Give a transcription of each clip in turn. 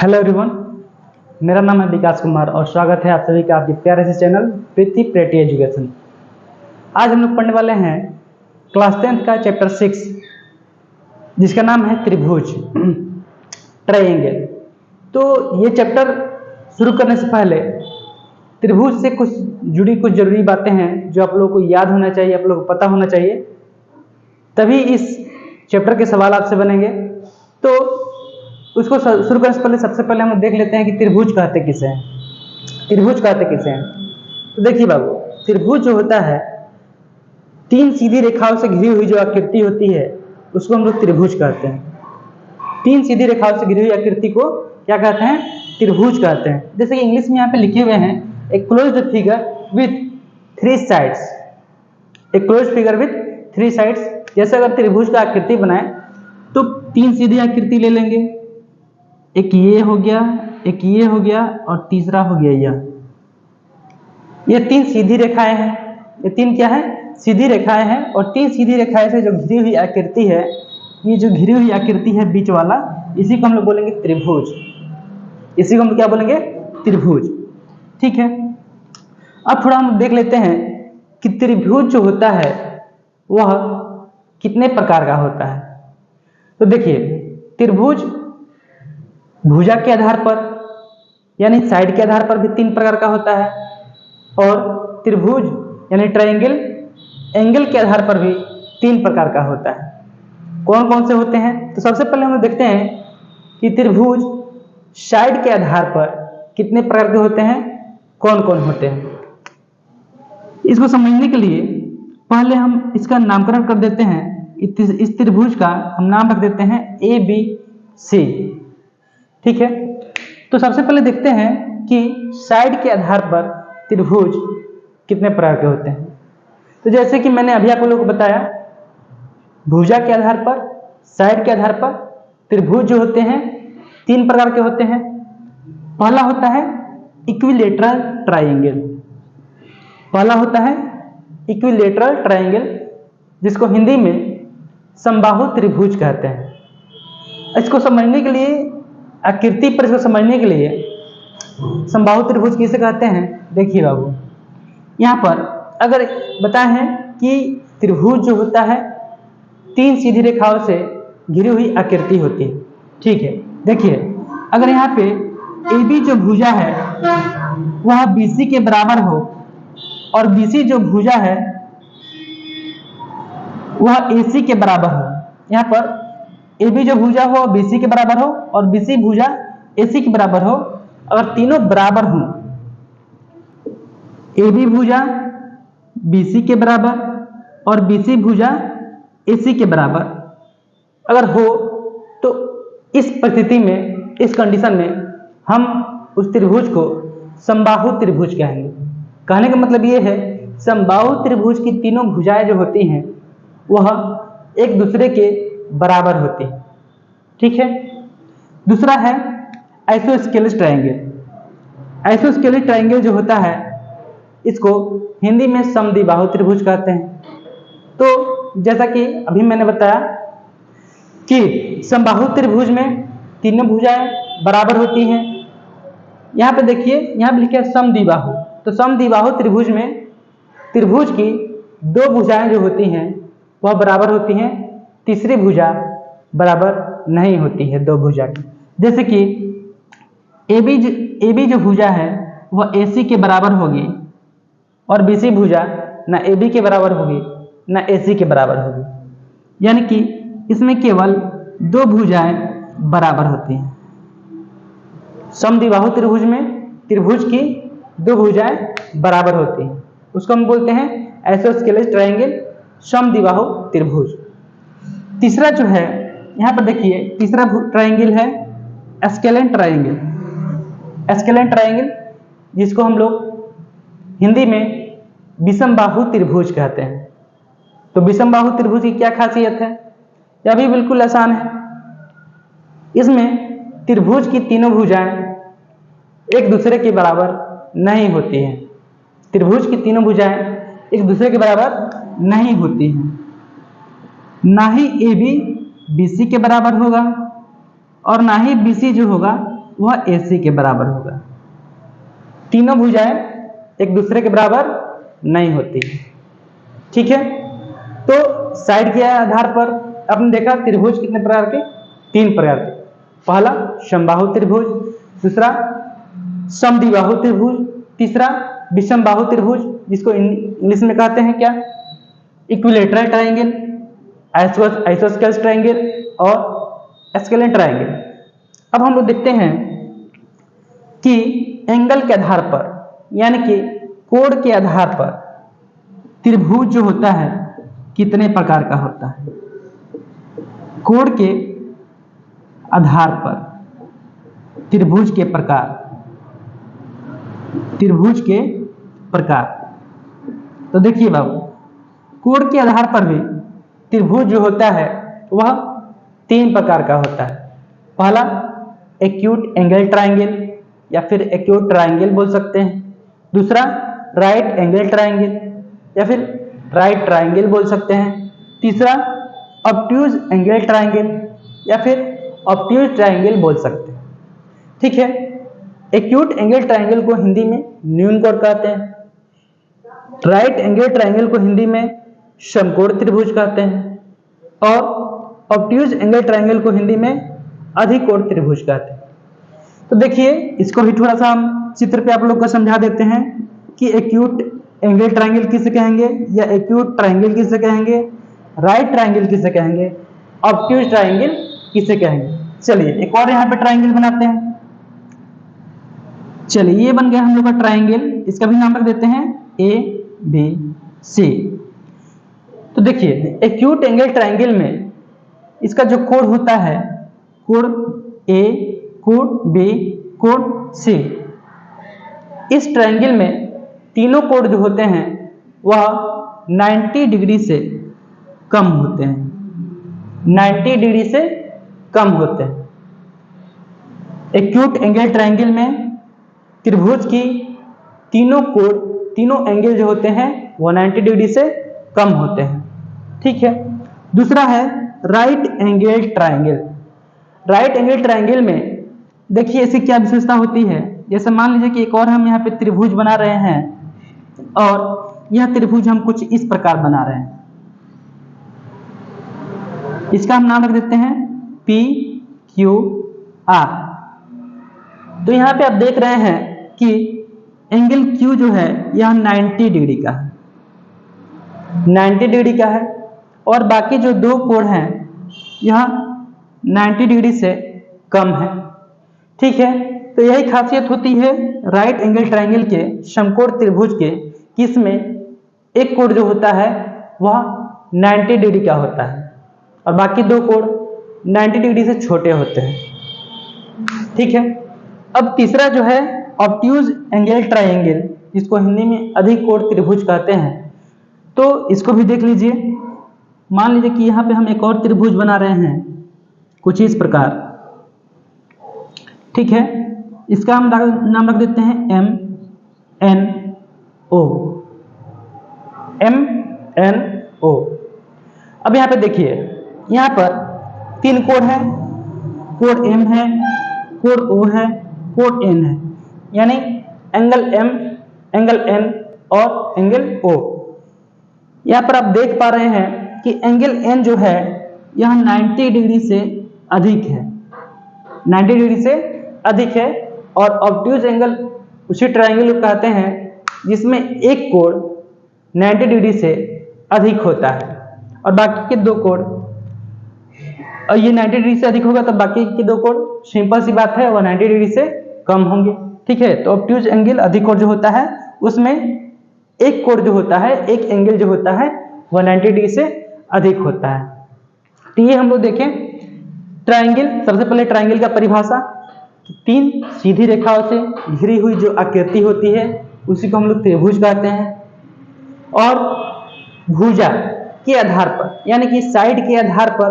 Hello everyone, मेरा नाम है विकास कुमार और स्वागत है आप सभी का आपके प्यारे से चैनल प्रीति प्रेटी एजुकेशन। आज हम लोग पढ़ने वाले हैं क्लास 10th का चैप्टर 6 जिसका नाम है त्रिभुज ट्रायंगल। तो ये चैप्टर शुरू करने से पहले त्रिभुज से जुड़ी कुछ जरूरी बातें हैं जो आप लोगों को याद होना चाहिए, आप लोगों को पता होना चाहिए, तभी इस चैप्टर के सवाल आपसे बनेंगे। तो उसको शुरू करने से पहले सबसे पहले हम देख लेते हैं कि त्रिभुज कहते किसे हैं। त्रिभुज कहते किसे हैं? तो देखिए बाबू, त्रिभुज जो होता है तीन सीधी रेखाओं से घिरी हुई जो आकृति होती है उसको हम लोग त्रिभुज कहते हैं। तीन सीधी रेखाओं से घिरी हुई आकृति को क्या कहते हैं? त्रिभुज कहते हैं। जैसे कि इंग्लिश में यहाँ पे लिखे हुए हैं a closed figure with 3 sides. A closed figure with 3 sides. जैसे अगर त्रिभुज का आकृति बनाए तो तीन सीधी आकृति ले लेंगे, एक ये हो गया, एक ये हो गया और तीसरा हो गया ये तीन सीधी रेखाएं हैं। ये तीन क्या है? सीधी रेखाएं हैं। और तीन सीधी रेखाएं से जो घिरी हुई आकृति है, ये जो घिरी हुई आकृति है बीच वाला, इसी को हम लोग बोलेंगे त्रिभुज। इसी को हम क्या बोलेंगे? त्रिभुज। ठीक है, अब थोड़ा हम देख लेते हैं कि त्रिभुज जो होता है वह कितने प्रकार का होता है। तो देखिए, त्रिभुज भुजा के आधार पर यानी साइड के आधार पर भी 3 प्रकार का होता है, और त्रिभुज यानी ट्रायंगल एंगल के आधार पर भी 3 प्रकार का होता है। कौन कौन से होते हैं? तो सबसे पहले हम देखते हैं कि त्रिभुज साइड के आधार पर कितने प्रकार के होते हैं, कौन कौन होते हैं। इसको समझने के लिए पहले हम इसका नामकरण कर देते हैं। इस त्रिभुज का हम नाम रख देते हैं ABC। ठीक है, तो सबसे पहले देखते हैं कि साइड के आधार पर त्रिभुज कितने प्रकार के होते हैं। तो जैसे कि मैंने अभी आप लोगों को बताया, भुजा के आधार पर, साइड के आधार पर त्रिभुज जो होते हैं 3 प्रकार के होते हैं। पहला होता है इक्विलेटरल ट्रायंगल। पहला होता है इक्विलेटरल ट्रायंगल, जिसको हिंदी में समबाहु त्रिभुज कहते हैं। इसको समझने के लिए, आकृति पर इसको समझने के लिए समबाहु त्रिभुज किसे कहते हैं, देखिए बाबू, यहाँ पर अगर बताए हैं कि त्रिभुज जो होता है 3 सीधी रेखाओं से घिरी हुई आकृति होती है। ठीक है, देखिए अगर यहाँ पे AB जो भुजा है वह BC के बराबर हो और BC जो भुजा है वह AC के बराबर हो। यहाँ पर AB जो भुजा हो BC के बराबर हो और BC भुजा AC के बराबर हो। अगर तीनों बराबर हो, AB भुजा BC के बराबर और BC भुजा AC के बराबर अगर हो, तो इस परिस्थिति में, इस कंडीशन में हम उस त्रिभुज को समबाहु त्रिभुज कहेंगे। कहने का मतलब ये है, समबाहु त्रिभुज की तीनों भुजाएं जो होती हैं वह एक दूसरे के बराबर होती है। ठीक है, दूसरा है आइसोस्केलेस ट्रायंगल। आइसोस्केलेस ट्रायंगल जो होता है इसको हिंदी में समद्विबाहु त्रिभुज कहते हैं। तो जैसा कि अभी मैंने बताया कि समबाहु त्रिभुज में तीनों भुजाएं बराबर होती हैं। यहाँ पे देखिए, यहाँ पे लिखा है समद्विबाहु। तो समद्विबाहु त्रिभुज में त्रिभुज की 2 भुजाएं जो होती हैं वह बराबर होती हैं, तीसरी भुजा बराबर नहीं होती है 2 भुजा की। जैसे कि AB जो भुजा है वह AC के बराबर होगी और BC भुजा ना AB के बराबर होगी ना AC के बराबर होगी, यानी कि इसमें केवल 2 भुजाएं बराबर होती हैं। समद्विबाहु त्रिभुज में त्रिभुज की 2 भुजाएं बराबर होती हैं, उसको हम बोलते हैं आइसोस्केलेस ट्रायंगल, समद्विबाहु त्रिभुज। तीसरा जो है, यहाँ पर देखिए, तीसरा ट्रायंगल है स्केलेन ट्रायंगल। स्केलेन ट्रायंगल जिसको हम लोग हिंदी में विषमबाहु त्रिभुज कहते हैं। तो विषमबाहु त्रिभुज की क्या खासियत है? यह भी बिल्कुल आसान है। इसमें त्रिभुज की तीनों भुजाएं एक दूसरे के बराबर नहीं होती हैं। त्रिभुज की तीनों भुजाएं एक दूसरे के बराबर नहीं होती हैं। ना ही AB BC के बराबर होगा और ना ही BC जो होगा वह AC के बराबर होगा। तीनों भुजाएं एक दूसरे के बराबर नहीं होती, ठीक है। तो साइड के आधार पर आपने देखा त्रिभुज कितने प्रकार के, 3 प्रकार के। पहला समबाहु त्रिभुज, दूसरा समद्विबाहु त्रिभुज, तीसरा विषमबाहु त्रिभुज, जिसको इंग्लिश में कहते हैं क्या, इक्विलेटरल ट्रायंगल, आइसोस्केलेस ट्रायंगल और स्केलेन ट्रायंगल। अब हम लोग देखते हैं कि एंगल के आधार पर यानी कि कोण के आधार पर त्रिभुज जो होता है कितने प्रकार का होता है। कोण के आधार पर त्रिभुज के प्रकार, त्रिभुज के प्रकार। तो देखिए बाबू, कोण के आधार पर भी त्रिभुज जो होता है वह 3 प्रकार का होता है। पहला एक्यूट एंगल ट्रायंगल या फिर एक्यूट ट्रायंगल बोल सकते हैं। दूसरा राइट एंगल ट्रायंगल या फिर राइट ट्रायंगल बोल सकते हैं। तीसरा ऑब्ट्यूज एंगल ट्रायंगल या फिर ऑब्ट्यूज ट्रायंगल बोल सकते हैं, ठीक है। एक्यूट एंगल ट्रायंगल को हिंदी में न्यून कोण कहते हैं। राइट एंगल ट्रायंगल को हिंदी में समकोण त्रिभुज कहते हैं और ऑब्ट्यूज एंगल ट्रायंगल को हिंदी में अधिकोण त्रिभुज कहते हैं। तो देखिए इसको भी थोड़ा सा हम चित्र पे आप लोग को समझा देते हैं कि एक्यूट एंगल ट्रायंगल किसे कहेंगे या एक्यूट ट्रायंगल किसे कहेंगे, राइट ट्रायंगल किसे कहेंगे, ऑब्ट्यूज ट्रायंगल किसे कहेंगे। चलिए एक और यहाँ पे ट्रायंगल बनाते हैं। चलिए ये बन गया हम लोग का ट्रायंगल, इसका भी नाम रख देते हैं ABC। तो देखिए एक्यूट एंगल ट्रायंगल में इसका जो कोण होता है, कोण A, कोण B, कोण C। इस ट्रायंगल में तीनों कोण जो होते हैं वह 90 डिग्री से कम होते हैं, 90 डिग्री से कम होते हैं। एक्यूट एंगल ट्रायंगल में त्रिभुज की तीनों कोण, तीनों एंगल जो होते हैं वो 90 डिग्री से कम होते हैं, ठीक है। दूसरा है right angle triangle. Right angle triangle में देखिए इसकी क्या विशेषता होती है। जैसे मान लीजिए कि एक और हम यहाँ पे त्रिभुज बना रहे हैं और यह त्रिभुज हम कुछ इस प्रकार बना रहे हैं। इसका हम नाम रख देते हैं PQR। तो यहाँ पे आप देख रहे हैं कि एंगल Q जो है यह 90 डिग्री का है, 90 डिग्री का है और बाकी जो दो कोण हैं यह 90 डिग्री से कम है, ठीक है। तो यही खासियत होती है राइट एंगल ट्रायंगल के समकोण त्रिभुज के, कि इसमें एक कोण जो होता है वह 90 डिग्री का होता है और बाकी दो कोण 90 डिग्री से छोटे होते हैं, ठीक है। अब तीसरा जो है ऑब्ट्यूज एंगल ट्रायंगल, जिसको हिंदी में अधिकोण त्रिभुज कहते हैं। तो इसको भी देख लीजिए। मान लीजिए कि यहाँ पे हम एक और त्रिभुज बना रहे हैं कुछ इस प्रकार, ठीक है। इसका हम नाम रख देते हैं MNO, MNO। अब यहाँ पे देखिए, यहाँ पर 3 कोण है, कोण M है, कोण O है, कोण N है, यानी एंगल M, एंगल N और एंगल O। यहाँ पर आप देख पा रहे हैं कि एंगल N जो है यह 90 डिग्री से अधिक है, 90 डिग्री से अधिक है। और ऑब्ट्यूज एंगल उसी ट्रायंगल को कहते हैं जिसमें एक कोण 90 डिग्री से अधिक होता है और बाकी के दो कोण, और ये 90 डिग्री से अधिक होगा तो बाकी के दो कोण सिंपल सी बात है वह 90 डिग्री से कम होंगे, ठीक है। तो ऑब्ट्यूज एंगल अधिक कोण जो होता है उसमें एक कोण जो होता है, एक एंगल जो होता है वह 90 डिग्री से अधिक होता है। तो ये हम लोग देखें ट्रायंगल। सबसे पहले ट्रायंगल का परिभाषा, 3 सीधी रेखाओं से घिरी हुई जो आकृति होती है उसी को हम लोग त्रिभुज कहते हैं। और भुजा के आधार पर यानी कि साइड के आधार पर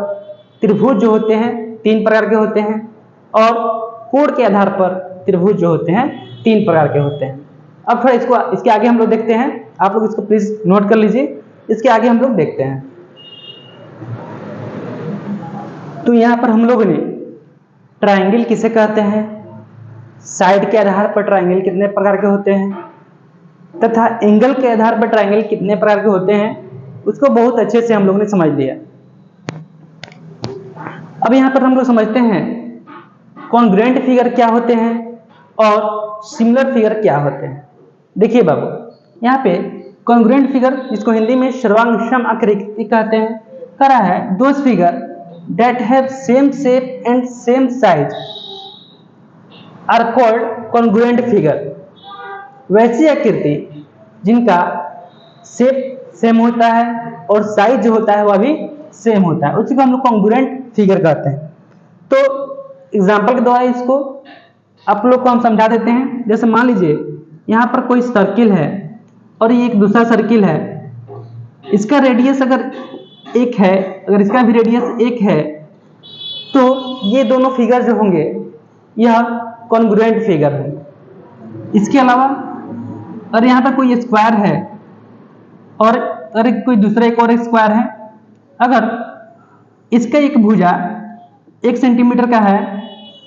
त्रिभुज जो होते हैं 3 प्रकार के होते हैं और कोण के आधार पर त्रिभुज जो होते हैं 3 प्रकार के होते हैं। अब थोड़ा इसके आगे हम लोग देखते हैं, आप लोग इसको प्लीज नोट कर लीजिए। इसके आगे हम लोग देखते हैं। तो यहाँ पर हम लोग ने ट्रायंगल किसे कहते हैं, साइड के आधार पर ट्राइंगल कितने प्रकार के होते हैं तथा एंगल के आधार पर ट्राइंगल कितने प्रकार के होते हैं, उसको बहुत अच्छे से हम लोग ने समझ लिया। अब यहाँ पर हम लोग समझते हैं कॉन्ग्रुएंट फिगर क्या होते हैं और सिमिलर फिगर क्या होते हैं। देखिए बाबू, यहाँ पे कॉन्ग्रुएंट फिगर, जिसको हिंदी में सर्वांगसम आकृति कहते हैं, कह रहा है those figure that have same shape and same size are called congruent figure. वैसी आकृति जिनका शेप सेम होता है और साइज जो होता है वह भी सेम होता है, उसी को हम लोग कॉन्ग्रुएंट फिगर कहते हैं। तो एग्जांपल के द्वारा इसको आप लोग को हम समझा देते हैं। जैसे मान लीजिए यहाँ पर कोई सर्किल है और ये एक दूसरा सर्किल है, इसका रेडियस अगर एक है, अगर इसका भी रेडियस एक है, तो ये दोनों फिगर जो होंगे यह कॉन्ग्रुएंट फिगर है। इसके अलावा अगर यहाँ पर कोई स्क्वायर है और अगर कोई दूसरा एक और स्क्वायर है, अगर इसका एक भुजा 1 सेंटीमीटर का है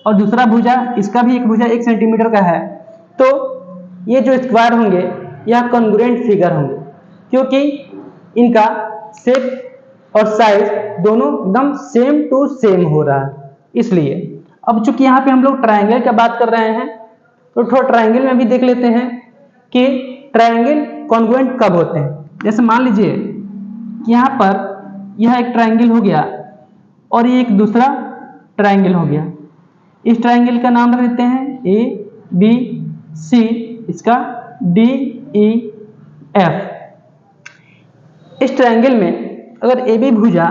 और दूसरा भुजा, इसका भी एक भुजा 1 सेंटीमीटर का है, तो ये जो स्क्वायर होंगे यह कॉन्ग्रुएंट फिगर होंगे, क्योंकि इनका शेप और साइज दोनों एकदम सेम टू सेम हो रहा है। इसलिए अब चूंकि यहाँ पे हम लोग ट्रायंगल की बात कर रहे हैं, तो थोड़ा ट्रायंगल में भी देख लेते हैं कि ट्रायंगल कॉन्ग्रुएंट कब होते हैं। जैसे मान लीजिए यहाँ पर यह एक ट्रायंगल हो गया और ये एक दूसरा ट्रायंगल हो गया। इस ट्रायंगल का नाम रख देते हैं ए बी सी, इसका डी ई एफ। इस ट्रायंगल में अगर ए बी भुजा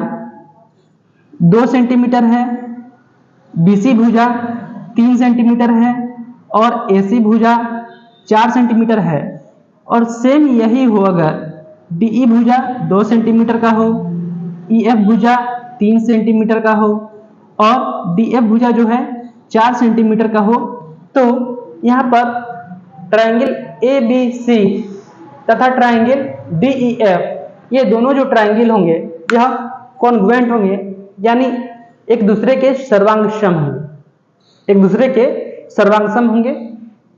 2 सेंटीमीटर है, बी सी भुजा 3 सेंटीमीटर है और ए सी भुजा 4 सेंटीमीटर है, और सेम यही हो अगर डी ई भुजा 2 सेंटीमीटर का हो, ई एफ भुजा 3 सेंटीमीटर का हो और डी एफ भुजा जो है 4 सेंटीमीटर का हो, तो यहाँ पर ट्रायंगल ए बी सी तथा ट्रायंगल डी ई एफ, ये दोनों जो ट्रायंगल होंगे यह कॉन्ग्रुएंट होंगे, यानी एक दूसरे के सर्वांगसम होंगे, एक दूसरे के सर्वांगसम होंगे,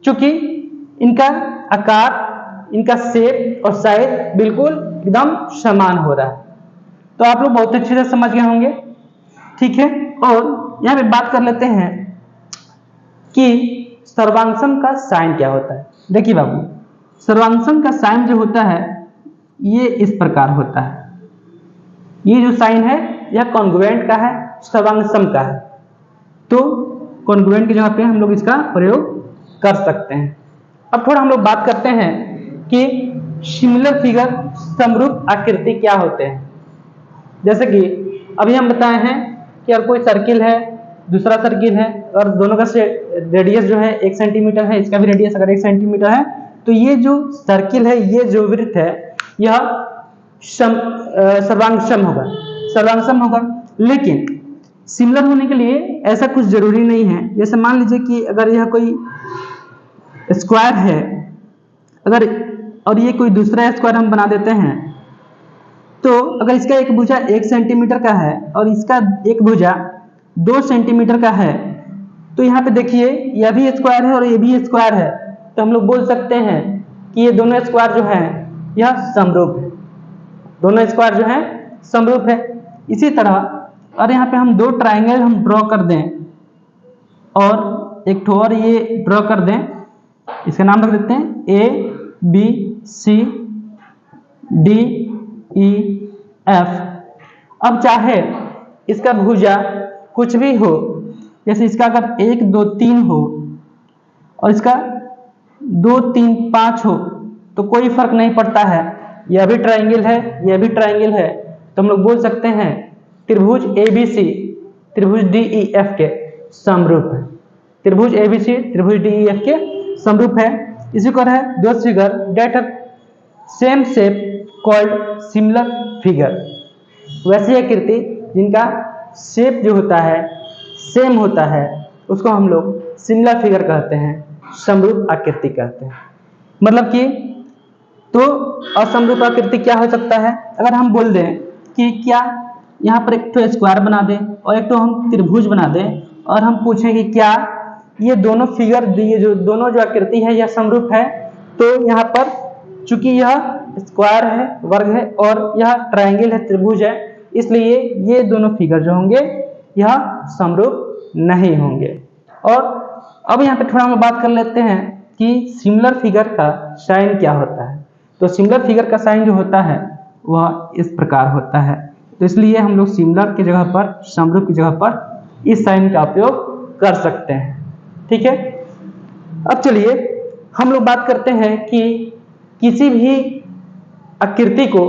क्योंकि इनका आकार, इनका शेप और साइज बिल्कुल एकदम समान हो रहा है। तो आप लोग बहुत अच्छे से समझ गए होंगे, ठीक है। और यहाँ पे बात कर लेते हैं कि सर्वांगसम का साइन क्या होता है। देखिए बाबू, सर्वांगसम का साइन जो होता है ये इस प्रकार होता है। ये जो साइन है यह कॉन्ग्रुएंट का है, सर्वांगसम का है, तो कॉन्ग्रुएंट की जगह पे हम लोग इसका प्रयोग कर सकते हैं। अब थोड़ा हम लोग बात करते हैं कि सिमिलर फिगर, समरूप आकृति क्या होते हैं। जैसे कि अभी हम बताए हैं कि अगर कोई सर्किल है, दूसरा सर्किल है और दोनों का रेडियस जो है 1 सेंटीमीटर है, इसका भी रेडियस अगर 1 सेंटीमीटर है, तो ये जो सर्किल है, ये जो वृत्त है, यह सर्वांगसम होगा, सर्वांगसम होगा। लेकिन सिमिलर होने के लिए ऐसा कुछ जरूरी नहीं है। जैसे मान लीजिए कि अगर यह कोई स्क्वायर है, अगर और ये कोई दूसरा स्क्वायर हम बना देते हैं, तो अगर इसका एक भुजा 1 सेंटीमीटर का है और इसका एक भुजा 2 सेंटीमीटर का है, तो यहाँ पे देखिए यह भी स्क्वायर है और ये भी स्क्वायर है, तो हम लोग बोल सकते हैं कि ये दोनों स्क्वायर जो हैं यह समरूप है, दोनों स्क्वायर जो हैं समरूप है। इसी तरह और यहाँ पे हम 2 ट्रायंगल हम ड्रॉ कर दें और एक ठो और ये ड्रॉ कर दें, इसका नाम रख देते हैं A B C D E F. अब चाहे इसका भुजा कुछ भी हो, जैसे इसका अगर 1 2 3 हो और इसका 2 3 5 हो, तो कोई फर्क नहीं पड़ता है, यह भी ट्रायंगल है, यह भी ट्रायंगल है, तो हम लोग बोल सकते हैं त्रिभुज ABC त्रिभुज DEF के समरूप है, त्रिभुज ABC त्रिभुज DEF के समरूप है। इसी को है those figure that have same shape called similar figure. वैसी आकृति जिनका शेप जो होता है सेम होता है, उसको हम लोग सिमिलर फिगर कहते हैं, समरूप आकृति कहते हैं। मतलब कि तो असमरूप आकृति क्या हो सकता है, अगर हम बोल दें कि क्या यहाँ पर एक तो स्क्वायर बना दें और एक तो हम त्रिभुज बना दें और हम पूछें कि क्या ये दोनों फिगर, ये जो दोनों जो आकृति है यह समरूप है। तो यहाँ पर चूंकि यह स्क्वायर है, वर्ग है, और यह ट्रायंगल है, त्रिभुज है, इसलिए ये दोनों फिगर जो होंगे यह समरूप नहीं होंगे। और अब यहाँ पे थोड़ा हम बात कर लेते हैं कि सिमिलर फिगर का साइन क्या होता है। तो सिमिलर फिगर का साइन जो होता है वह इस प्रकार होता है। तो इसलिए हम लोग सिमिलर की जगह पर, समरूप की जगह पर इस साइन का उपयोग कर सकते हैं। ठीक है, अब चलिए हम लोग बात करते हैं कि किसी भी आकृति को,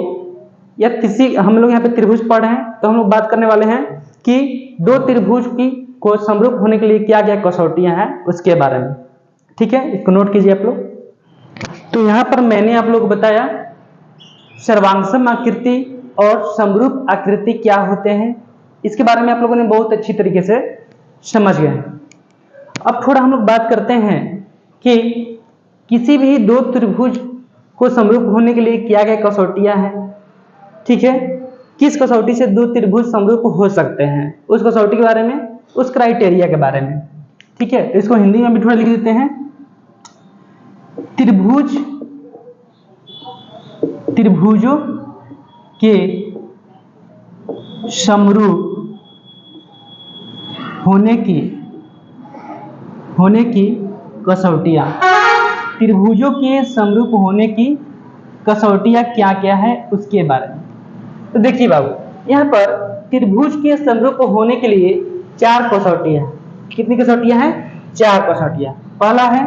या किसी, हम लोग यहाँ पे त्रिभुज पढ़ रहे हैं तो हम लोग बात करने वाले हैं कि दो त्रिभुज की को समरूप होने के लिए क्या क्या कसौटियां हैं उसके बारे में। ठीक है, इसको नोट कीजिए आप लोग। तो यहाँ पर मैंने आप लोग को बताया सर्वांगसम आकृति और समरूप आकृति क्या होते हैं, इसके बारे में आप लोगों ने बहुत अच्छी तरीके से समझ गए। अब थोड़ा हम लोग बात करते हैं कि किसी भी दो त्रिभुज को समरूप होने के लिए क्या क्या कसौटियां हैं। ठीक है, किस कसौटी से दो त्रिभुज समरूप हो सकते हैं, उस कसौटी के बारे में, उस क्राइटेरिया के बारे में। ठीक है, तो इसको हिंदी में भी थोड़ा लिख देते हैं। त्रिभुजों के समरूप होने की कसौटियां, त्रिभुजों के समरूप होने की कसौटियां क्या क्या है उसके बारे में। तो देखिए बाबू, यहाँ पर त्रिभुज के समरूप होने के लिए चार कसौटियां, कितनी कसौटियां हैं? चार कसौटियां। पहला है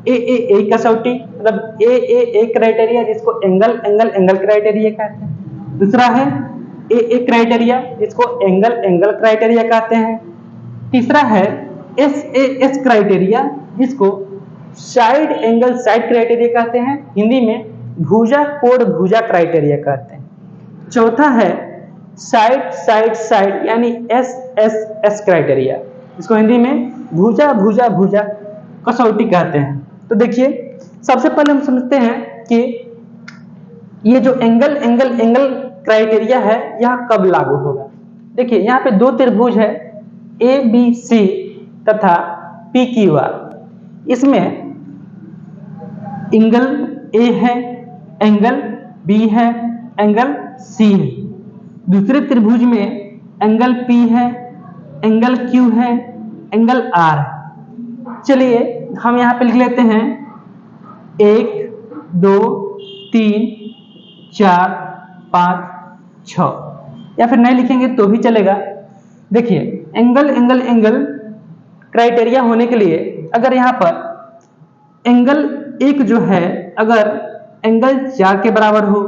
ए कसौटी, मतलब ए क्राइटेरिया, जिसको एंगल क्राइटेरिया कहते हैं। दूसरा है ए क्राइटेरिया, जिसको एंगल क्राइटेरिया कहते हैं। तीसरा है एस क्राइटेरिया, जिसको साइड एंगल साइड क्राइटेरिया कहते हैं, हिंदी में भुजा कोण भुजा क्राइटेरिया कहते हैं। चौथा है साइड यानी एस क्राइटेरिया, इसको हिंदी में भुजा कसौटी कहते हैं। तो देखिए, सबसे पहले हम समझते हैं कि ये जो एंगल क्राइटेरिया है यह कब लागू होगा। देखिए, यहाँ पे दो त्रिभुज है ABC तथा PQR, इसमें एंगल A है, एंगल B है, एंगल C है। दूसरे त्रिभुज में एंगल P है, एंगल Q है, एंगल R है। चलिए हम यहाँ पे लिख लेते हैं 1 2 3 4 5 6, या फिर नहीं लिखेंगे तो भी चलेगा। देखिए, एंगल क्राइटेरिया होने के लिए अगर यहाँ पर एंगल 1 जो है अगर एंगल 4 के बराबर हो,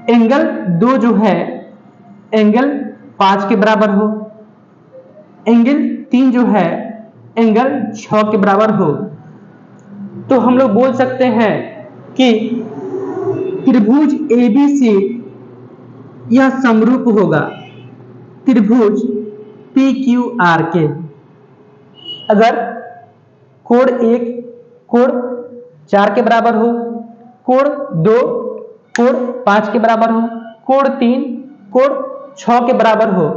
एंगल 2 जो है एंगल 5 के बराबर हो, एंगल 3 जो है एंगल 6 के बराबर हो, तो हम लोग बोल सकते हैं कि त्रिभुज ABC यह समरूप होगा त्रिभुज PQR के। अगर कोण 1 कोण 4 के बराबर हो, कोण 2 कोण 5 के बराबर हो, कोण 3 कोण 6 के बराबर हो,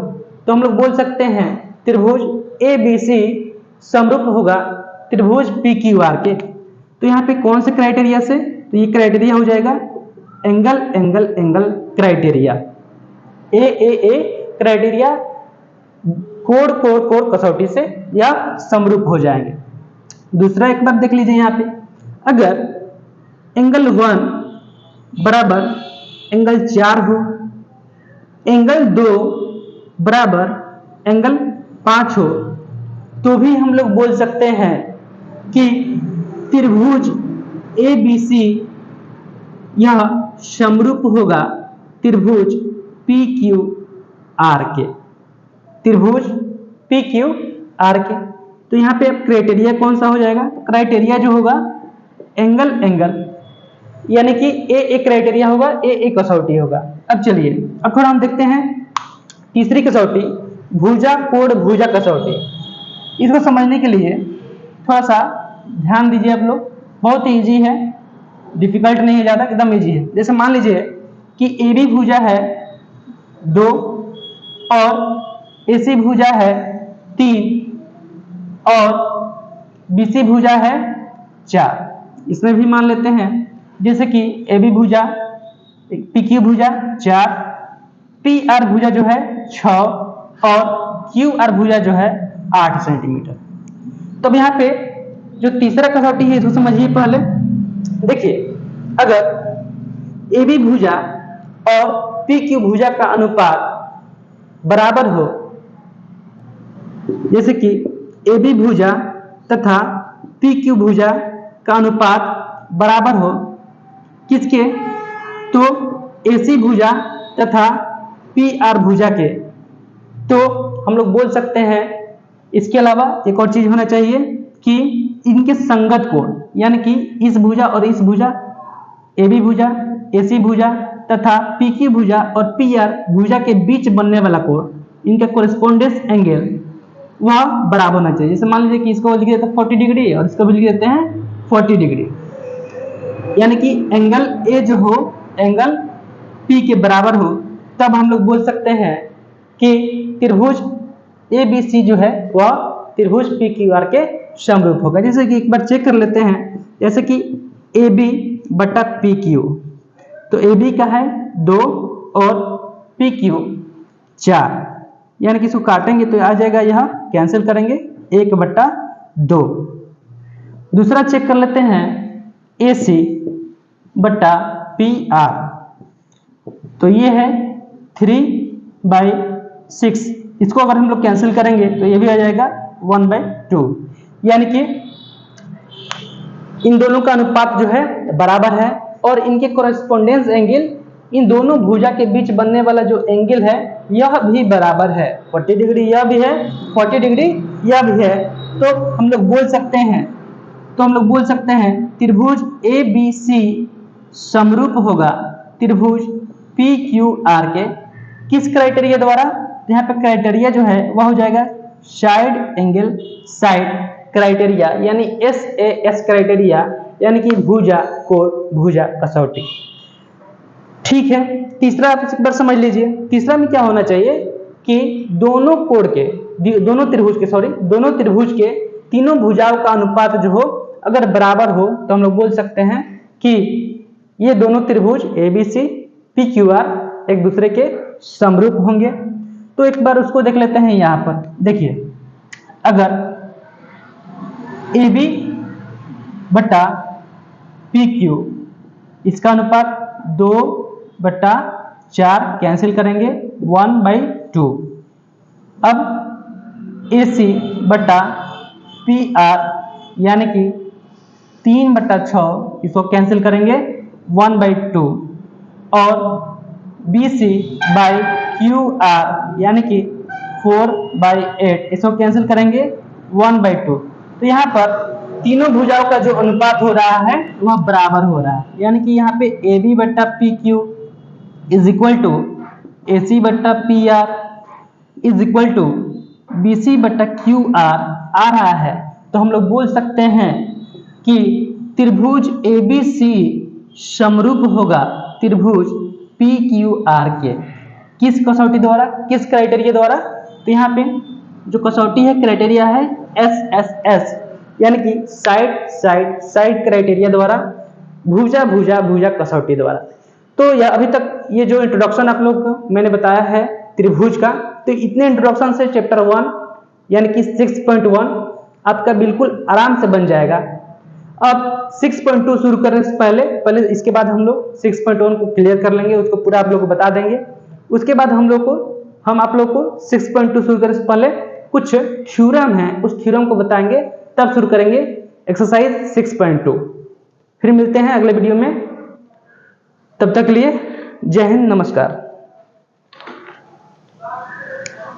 तो हम लोग बोल सकते हैं त्रिभुज ABC समरूप होगा त्रिभुज PQR के। तो यहाँ पे कौन से क्राइटेरिया से? तो ये क्राइटेरिया हो जाएगा एंगल क्राइटेरिया, ए क्राइटेरिया, कोण कसौटी से या समरूप हो जाएंगे। दूसरा एक बार देख लीजिए, यहाँ पे अगर एंगल 1 बराबर एंगल 4 हो, एंगल 2 बराबर एंगल 5 हो, तो भी हम लोग बोल सकते हैं कि त्रिभुज ABC यह समरूप होगा त्रिभुज PQR के, त्रिभुज PQR के। तो यहाँ पे अब क्राइटेरिया कौन सा हो जाएगा? क्राइटेरिया जो होगा एंगल यानी कि ए क्राइटेरिया होगा, ए कसौटी होगा। अब चलिए, अब थोड़ा हम देखते हैं तीसरी कसौटी, भुजा कोण भुजा कसौटी। इसको समझने के लिए थोड़ा सा ध्यान दीजिए आप लोग, बहुत इजी है, डिफिकल्ट नहीं है ज़्यादा, एकदम इजी है। जैसे मान लीजिए कि AB भुजा है 2 और AC भुजा है 3 और BC भुजा है 4, इसमें भी मान लेते हैं जैसे कि AB भुजा, PQ भुजा 4, PR भुजा जो है 6 और QR भुजा जो है 8 सेंटीमीटर। तो अब यहाँ पे जो तीसरा कसौटी है इसको समझिए पहले। देखिए, अगर AB भुजा और PQ भुजा का अनुपात बराबर हो, जैसे कि AB भुजा तथा PQ भुजा का अनुपात बराबर हो किसके, तो AC भुजा तथा PR भुजा के, तो हम लोग बोल सकते हैं। इसके अलावा एक और चीज होना चाहिए कि इनके संगत कोण, यानी कि इस भुजा और इस भुजा, AB भुजा, AC भुजा तथा PQ भुजा और PR भुजा के बीच बनने वाला कोण, इनका कोरेस्पोंडेंस एंगल वह बराबर होना चाहिए। जैसे मान लीजिए कि इसको लिख देते हैं 40 डिग्री और इसको भी लिख देते हैं 40 डिग्री, यानी कि एंगल A जो हो एंगल P के बराबर हो, तब हम लोग बोल सकते हैं कि त्रिभुज ABC जो है वह त्रिभुज PQR के समरूप होगा। जैसे कि एक बार चेक कर लेते हैं, जैसे कि AB बटा PQ, तो AB का है 2 और PQ 4, यानी कि इसको काटेंगे तो आ जाएगा, यह कैंसिल करेंगे 1 बटा 2। दूसरा चेक कर लेते हैं AC बटा PR, तो ये है 3/6, इसको अगर हम लोग कैंसिल करेंगे तो ये भी आ जाएगा 1/2, यानी कि इन दोनों का अनुपात जो है बराबर है और इनके कोरेस्पोंडेंस एंगल, इन दोनों भुजा के बीच बनने वाला जो एंगल है यह भी बराबर है। 40 डिग्री यह भी है, 40 डिग्री यह भी है, तो हम लोग बोल सकते हैं त्रिभुज ABC समरूप होगा त्रिभुज PQR के किस क्राइटेरिया द्वारा। यहाँ पे क्राइटेरिया जो है वह हो जाएगा साइड एंगल साइड क्राइटेरिया, यानी SAS क्राइटेरिया, यानी कि भुजा कोण भुजा कसौटी। ठीक है, तीसरा आप एक बार समझ लीजिए। तीसरा में क्या होना चाहिए कि दोनों त्रिभुज के तीनों भुजाओं का अनुपात जो हो अगर बराबर हो, तो हम लोग बोल सकते हैं कि ये दोनों त्रिभुज ABC PQR एक दूसरे के समरूप होंगे। तो एक बार उसको देख लेते हैं। यहाँ पर देखिए, अगर AB बटा PQ, इसका अनुपात 2/4 कैंसिल करेंगे 1/2। अब AC बटा PR, यानी कि 3/6, इसको कैंसिल करेंगे 1/2 और BC बाई QR, यानी कि 4/8, इसको कैंसिल करेंगे 1/2। तो यहाँ पर तीनों भुजाओं का जो अनुपात हो रहा है वह बराबर हो रहा है, यानी कि यहाँ पे AB बट्टा PQ is equal to AC बट्टा PR is equal to BC बट्टा QR आ रहा है। तो हम लोग बोल सकते हैं कि त्रिभुज ABC समरूप होगा त्रिभुज PQR के किस कसौटी द्वारा, किस क्राइटेरिया द्वारा। तो यहाँ पे जो कसौटी है क्राइटेरिया है SSS, यानी कि साइड क्राइटेरिया द्वारा, भुजा कसौटी द्वारा। तो यह अभी तक ये जो इंट्रोडक्शन आप लोग को मैंने बताया है त्रिभुज का, तो इतने इंट्रोडक्शन से चैप्टर 1 यानी कि 6.1 आपका बिल्कुल आराम से बन जाएगा। अब 6.2 शुरू करने से पहले इसके बाद हम लोग 6.1 को क्लियर कर लेंगे, उसको पूरा आप लोग को बता देंगे। उसके बाद हम आप लोग को 6.2 शुरू करने से पहले कुछ थ्योरम है, उस थ्योरम को बताएंगे, तब शुरू करेंगे एक्सरसाइज 6.2। फिर मिलते हैं अगले वीडियो में, तब तक के लिए जय हिंद, नमस्कार।